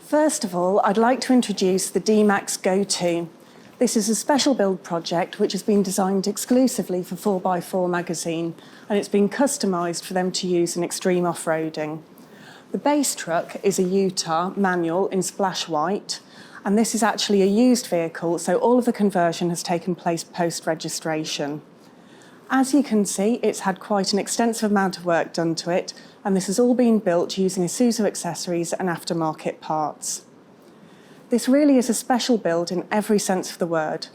First of all, I'd like to introduce the D-Max Go 2. This is a special build project which has been designed exclusively for 4x4 magazine, and it's been customised for them to use in extreme off-roading. The base truck is a Utah manual in splash white, and this is actually a used vehicle, so all of the conversion has taken place post-registration. As you can see, it's had quite an extensive amount of work done to it, and this has all been built using Isuzu accessories and aftermarket parts. This really is a special build in every sense of the word,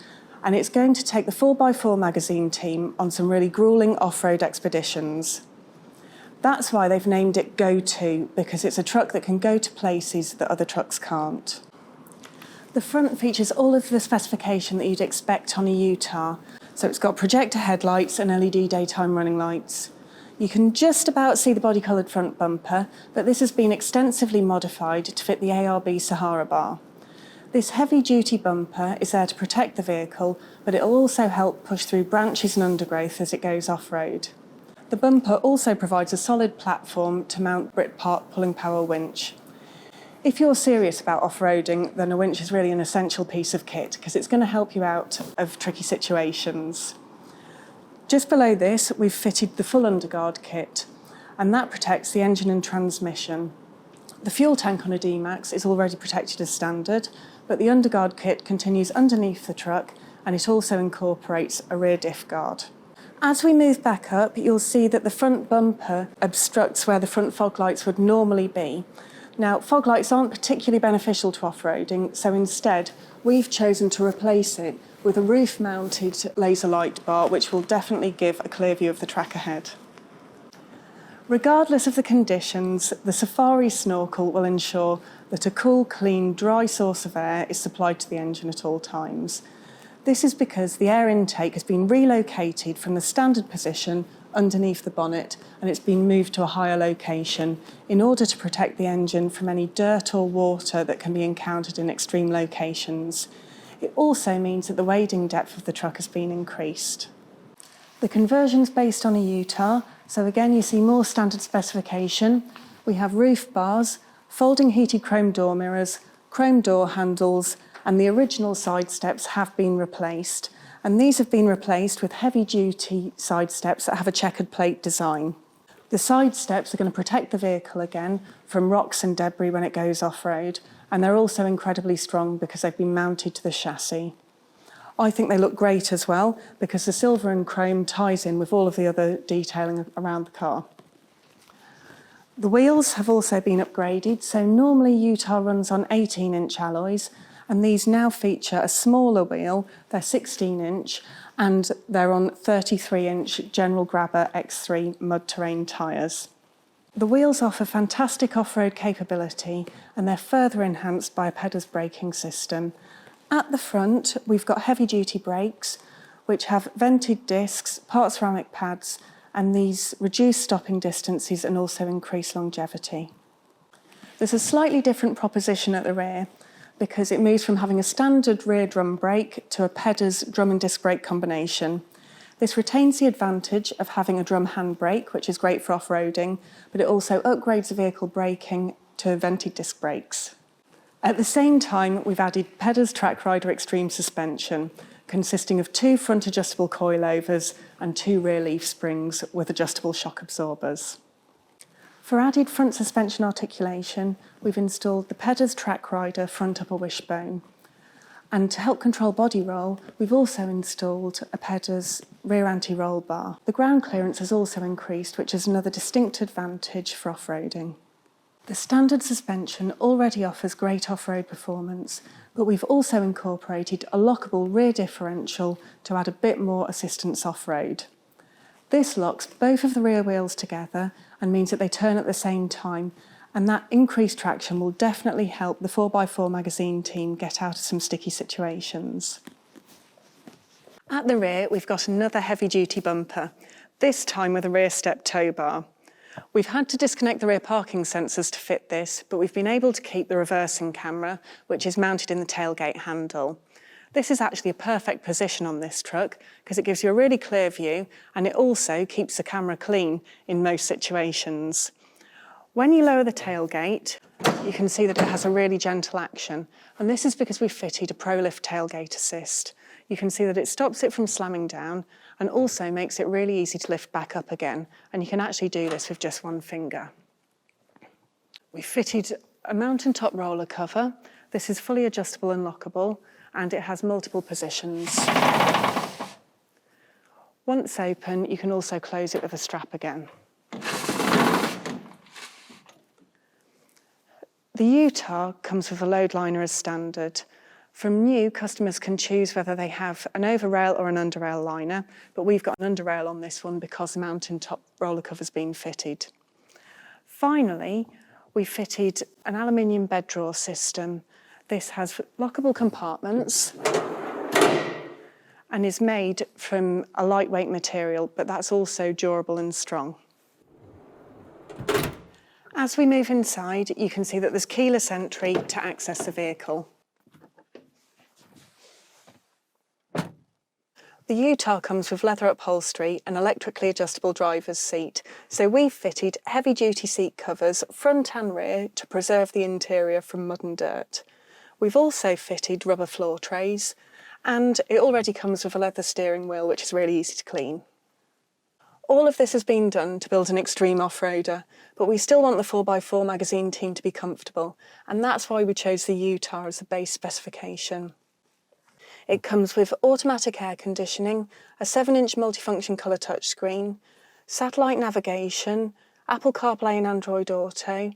and it's going to take the 4x4 magazine team on some really gruelling off-road expeditions. That's why they've named it Go 2, because it's a truck that can go to places that other trucks can't. The front features all of the specification that you'd expect on a Utah. So it's got projector headlights and LED daytime running lights. You can just about see the body-coloured front bumper, but this has been extensively modified to fit the ARB Sahara bar. This heavy-duty bumper is there to protect the vehicle, but it'll also help push through branches and undergrowth as it goes off-road. The bumper also provides a solid platform to mount Britpart pulling power winch. If you're serious about off-roading, then a winch is really an essential piece of kit because it's going to help you out of tricky situations. Just below this, we've fitted the full underguard kit, and that protects the engine and transmission. The fuel tank on a D-Max is already protected as standard, but the underguard kit continues underneath the truck, and it also incorporates a rear diff guard. As we move back up, you'll see that the front bumper obstructs where the front fog lights would normally be. Now, fog lights aren't particularly beneficial to off-roading, so instead we've chosen to replace it with a roof-mounted laser light bar, which will definitely give a clear view of the track ahead. Regardless of the conditions, the Safari snorkel will ensure that a cool, clean, dry source of air is supplied to the engine at all times. This is because the air intake has been relocated from the standard position underneath the bonnet, and it's been moved to a higher location in order to protect the engine from any dirt or water that can be encountered in extreme locations. It also means that the wading depth of the truck has been increased. The conversion's based on a Utah, so again you see more standard specification. We have roof bars, folding heated chrome door mirrors, chrome door handles, and the original side steps have been replaced. And these have been replaced with heavy-duty side steps that have a checkered plate design. The side steps are going to protect the vehicle again from rocks and debris when it goes off-road, and they're also incredibly strong because they've been mounted to the chassis. I think they look great as well because the silver and chrome ties in with all of the other detailing around the car. The wheels have also been upgraded, so normally Utah runs on 18-inch alloys, and these now feature a smaller wheel. They're 16-inch, and they're on 33-inch General Grabber X3 mud terrain tyres. The wheels offer fantastic off-road capability, and they're further enhanced by a PEDAS braking system. At the front, we've got heavy-duty brakes, which have vented discs, part ceramic pads, and these reduce stopping distances and also increase longevity. There's a slightly different proposition at the rear, because it moves from having a standard rear drum brake to a PEDAS drum and disc brake combination. This retains the advantage of having a drum handbrake, which is great for off-roading, but it also upgrades the vehicle braking to vented disc brakes. At the same time, we've added PEDAS Track Rider Extreme suspension, consisting of 2 front adjustable coilovers and 2 rear leaf springs with adjustable shock absorbers. For added front suspension articulation, we've installed the PEDAS Track Rider front upper wishbone. And to help control body roll, we've also installed a PEDAS rear anti-roll bar. The ground clearance has also increased, which is another distinct advantage for off-roading. The standard suspension already offers great off-road performance, but we've also incorporated a lockable rear differential to add a bit more assistance off-road. This locks both of the rear wheels together and means that they turn at the same time, and that increased traction will definitely help the 4x4 magazine team get out of some sticky situations. At the rear, we've got another heavy-duty bumper, this time with a rear step tow bar. We've had to disconnect the rear parking sensors to fit this, but we've been able to keep the reversing camera, which is mounted in the tailgate handle. This is actually a perfect position on this truck because it gives you a really clear view, and it also keeps the camera clean in most situations. When you lower the tailgate, you can see that it has a really gentle action, and this is because we've fitted a ProLift tailgate assist. You can see that it stops it from slamming down and also makes it really easy to lift back up again, and you can actually do this with just one finger. We've fitted a mountaintop roller cover. This is fully adjustable and lockable, and it has multiple positions. Once open, you can also close it with a strap again. The U-Tar comes with a load liner as standard. From new, customers can choose whether they have an over-rail or an under-rail liner, but we've got an under-rail on this one because the mountaintop roller cover's been fitted. Finally, we fitted an aluminium bed drawer system. This has lockable compartments and is made from a lightweight material, but that's also durable and strong. As we move inside, you can see that there's keyless entry to access the vehicle. The U-Tar comes with leather upholstery and electrically adjustable driver's seat. So we've fitted heavy-duty seat covers front and rear to preserve the interior from mud and dirt. We've also fitted rubber floor trays, and it already comes with a leather steering wheel, which is really easy to clean. All of this has been done to build an extreme off-roader, but we still want the 4x4 magazine team to be comfortable, and that's why we chose the U-Tar as the base specification. It comes with automatic air conditioning, a 7-inch multifunction colour touchscreen, satellite navigation, Apple CarPlay and Android Auto,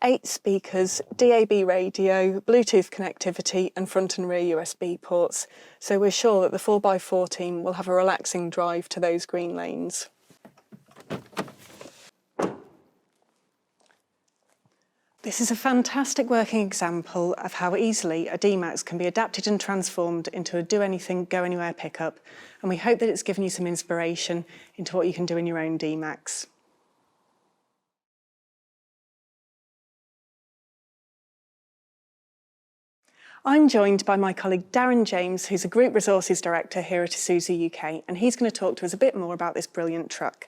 8 speakers, DAB radio, Bluetooth connectivity and front and rear USB ports, so we're sure that the 4x4 team will have a relaxing drive to those green lanes. This is a fantastic working example of how easily a D-Max can be adapted and transformed into a do-anything, go-anywhere pickup, and we hope that it's given you some inspiration into what you can do in your own D-Max. I'm joined by my colleague Darren James, who's a Group Resources Director here at Isuzu UK, and he's going to talk to us a bit more about this brilliant truck.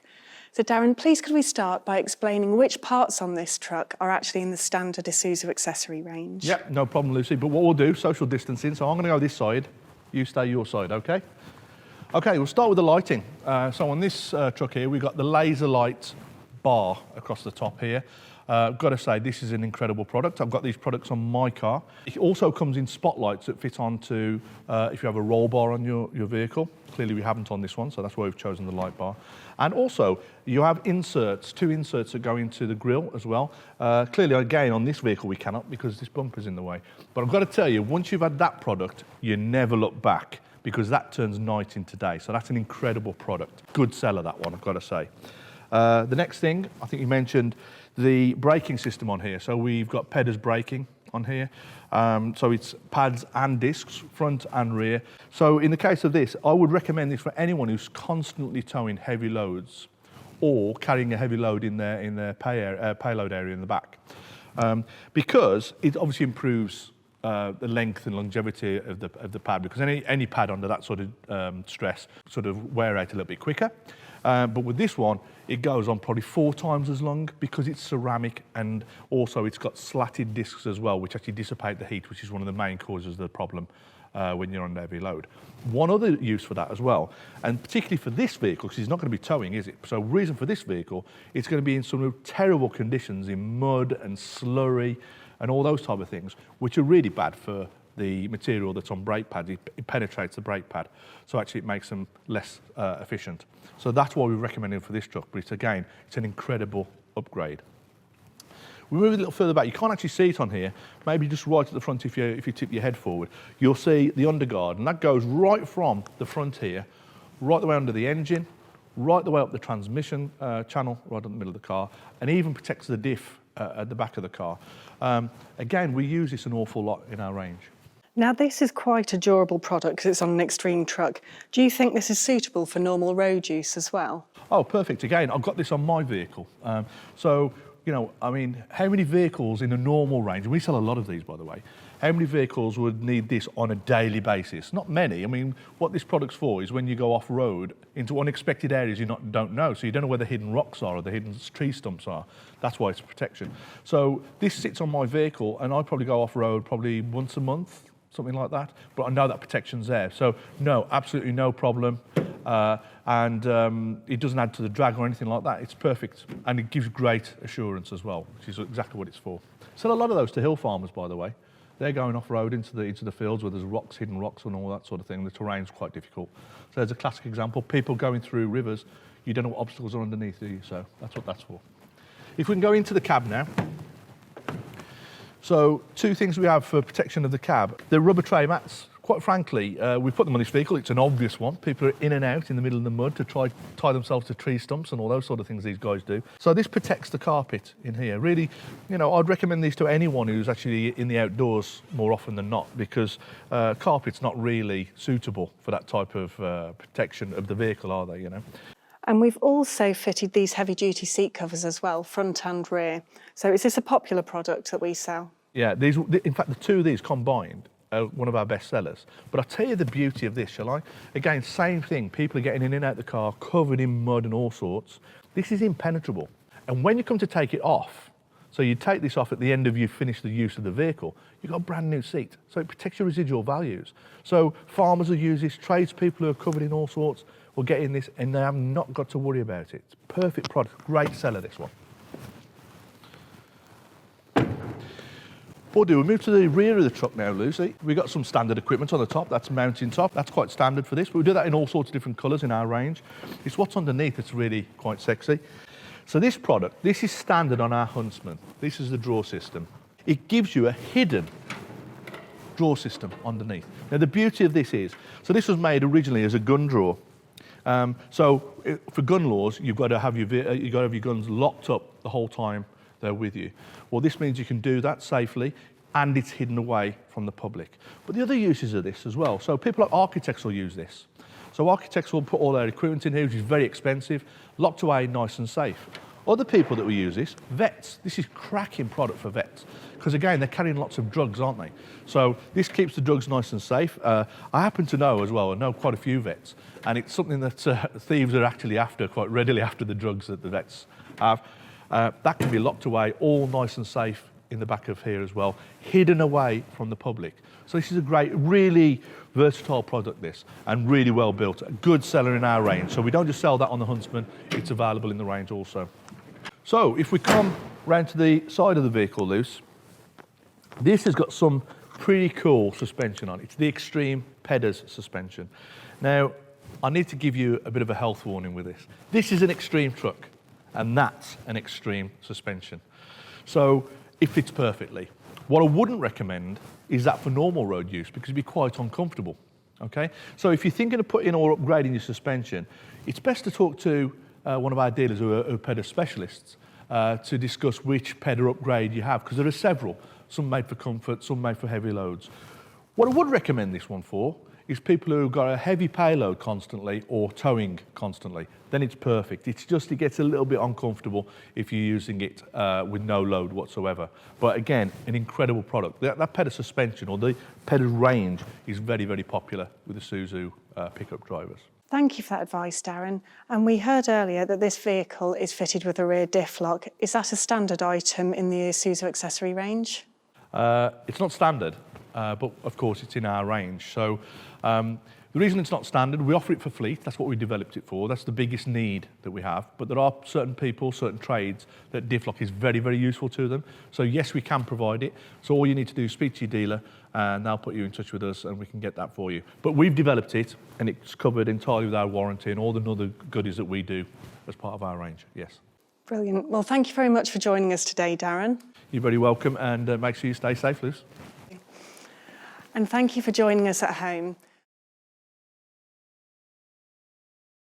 So Darren, please could we start by explaining which parts on this truck are actually in the standard Isuzu accessory range? Yeah, no problem, Lucy. But what we'll do, social distancing, so I'm going to go this side, you stay your side, okay? Okay, we'll start with the lighting. So on this truck here, we've got the laser light bar across the top here. I've got to say, this is an incredible product. I've got these products on my car. It also comes in spotlights that fit onto if you have a roll bar on your vehicle. Clearly we haven't on this one, so that's why we've chosen the light bar. And also, you have inserts, 2 inserts that go into the grille as well. Clearly, again, on this vehicle we cannot because this bumper's in the way. But I've got to tell you, once you've had that product, you never look back because that turns night into day. So that's an incredible product. Good seller, that one, I've got to say. The next thing, I think you mentioned the braking system on here. So we've got PEDAS braking on here. So it's pads and discs, front and rear. So in the case of this, I would recommend this for anyone who's constantly towing heavy loads or carrying a heavy load in their payload area in the back. Because it obviously improves the length and longevity of the pad, because any pad under that sort of stress sort of wear out a little bit quicker. But with this one, it goes on probably 4 times as long because it's ceramic, and also it's got slatted discs as well, which actually dissipate the heat, which is one of the main causes of the problem when you're on a heavy load. One other use for that as well, and particularly for this vehicle, because it's not going to be towing, is it? So reason for this vehicle, it's going to be in some terrible conditions in mud and slurry and all those type of things, which are really bad for the material that's on brake pads. It penetrates the brake pad, so actually it makes them less efficient. So that's why we recommend it for this truck, but it's an incredible upgrade. We move a little further back. You can't actually see it on here. Maybe just right at the front if you tip your head forward. You'll see the underguard, and that goes right from the front here, right the way under the engine, right the way up the transmission channel, right in the middle of the car, and even protects the diff at the back of the car. Again, we use this an awful lot in our range. Now this is quite a durable product because it's on an extreme truck. Do you think this is suitable for normal road use as well? Oh, perfect. Again, I've got this on my vehicle. So you know, I mean, how many vehicles in a normal range, and we sell a lot of these, by the way, how many vehicles would need this on a daily basis? Not many. I mean, what this product's for is when you go off-road into unexpected areas you don't know. So you don't know where the hidden rocks are or the hidden tree stumps are. That's why it's protection. So this sits on my vehicle, and I probably go off-road probably once a month, something like that. But I know that protection's there. So no, absolutely no problem. It doesn't add to the drag or anything like that. It's perfect. And it gives great assurance as well, which is exactly what it's for. Sell a lot of those to hill farmers, by the way. They're going off-road into the fields where there's rocks, hidden rocks and all that sort of thing. The terrain's quite difficult. So there's a classic example. People going through rivers, you don't know what obstacles are underneath, do you? So that's what that's for. If we can go into the cab now. So 2 things we have for protection of the cab. The rubber tray mats. Quite frankly, we put them on this vehicle. It's an obvious one. People are in and out in the middle of the mud to try tie themselves to tree stumps and all those sort of things these guys do. So this protects the carpet in here. Really, you know, I'd recommend these to anyone who's actually in the outdoors more often than not, because carpet's not really suitable for that type of protection of the vehicle, are they, you know? And we've also fitted these heavy-duty seat covers as well, front and rear. So is this a popular product that we sell? Yeah, these. In fact, the 2 of these combined are one of our best sellers. But I'll tell you the beauty of this, shall I? Again, same thing. People are getting in and out the car, covered in mud and all sorts. This is impenetrable. And when you come to take it off, so you take this off at the end of you finish the use of the vehicle, you've got a brand new seat. So it protects your residual values. So farmers will use this, tradespeople who are covered in all sorts will get in this, and they have not got to worry about it. It's a perfect product, great seller, this one. We'll move to the rear of the truck now, Lucy. We've got some standard equipment on the top. That's mounting top. That's quite standard for this, but we do that in all sorts of different colours in our range. It's what's underneath that's really quite sexy. So this product, this is standard on our Huntsman. This is the drawer system. It gives you a hidden drawer system underneath. Now the beauty of this is, so this was made originally as a gun drawer. For gun laws, you've got to have your guns locked up the whole time they're with you. Well, this means you can do that safely, and it's hidden away from the public. But the other uses of this as well. So people like architects will use this. So architects will put all their equipment in here, which is very expensive, locked away, nice and safe. Other people that will use this, vets. This is cracking product for vets. Because again, they're carrying lots of drugs, aren't they? So this keeps the drugs nice and safe. I happen to know as well, I know quite a few vets, and it's something that thieves are actually after, quite readily after the drugs that the vets have. That can be locked away, all nice and safe in the back of here as well, hidden away from the public. So this is a great, really versatile product, this, and really well built. A good seller in our range. So we don't just sell that on the Huntsman, it's available in the range also. So if we come round to the side of the vehicle, Luce, this has got some pretty cool suspension on it. It's the Extreme Pedders suspension. Now, I need to give you a bit of a health warning with this. This is an Extreme truck, and that's an Extreme suspension. So it fits perfectly. What I wouldn't recommend is that for normal road use, because it'd be quite uncomfortable, okay? So if you're thinking of putting or upgrading your suspension, it's best to talk to one of our dealers who are pedal specialists to discuss which pedal upgrade you have, because there are several, some made for comfort, some made for heavy loads. What I would recommend this one for is people who've got a heavy payload constantly or towing constantly. Then it's perfect. It's just, it gets a little bit uncomfortable if you're using it with no load whatsoever. But again, an incredible product. That pedal suspension or the pedal range is very, very popular with the Isuzu pickup drivers. Thank you for that advice, Darren. And we heard earlier that this vehicle is fitted with a rear diff lock. Is that a standard item in the Isuzu accessory range? It's not standard, but of course it's in our range. So the reason it's not standard, we offer it for fleet. That's what we developed it for. That's the biggest need that we have. But there are certain people, certain trades that diff lock is very, very useful to them. So yes, we can provide it. So all you need to do is speak to your dealer and they'll put you in touch with us and we can get that for you. But we've developed it and it's covered entirely with our warranty and all the other goodies that we do as part of our range, yes. Brilliant. Well, thank you very much for joining us today, Darren. You're very welcome, and make sure you stay safe, Liz. And thank you for joining us at home.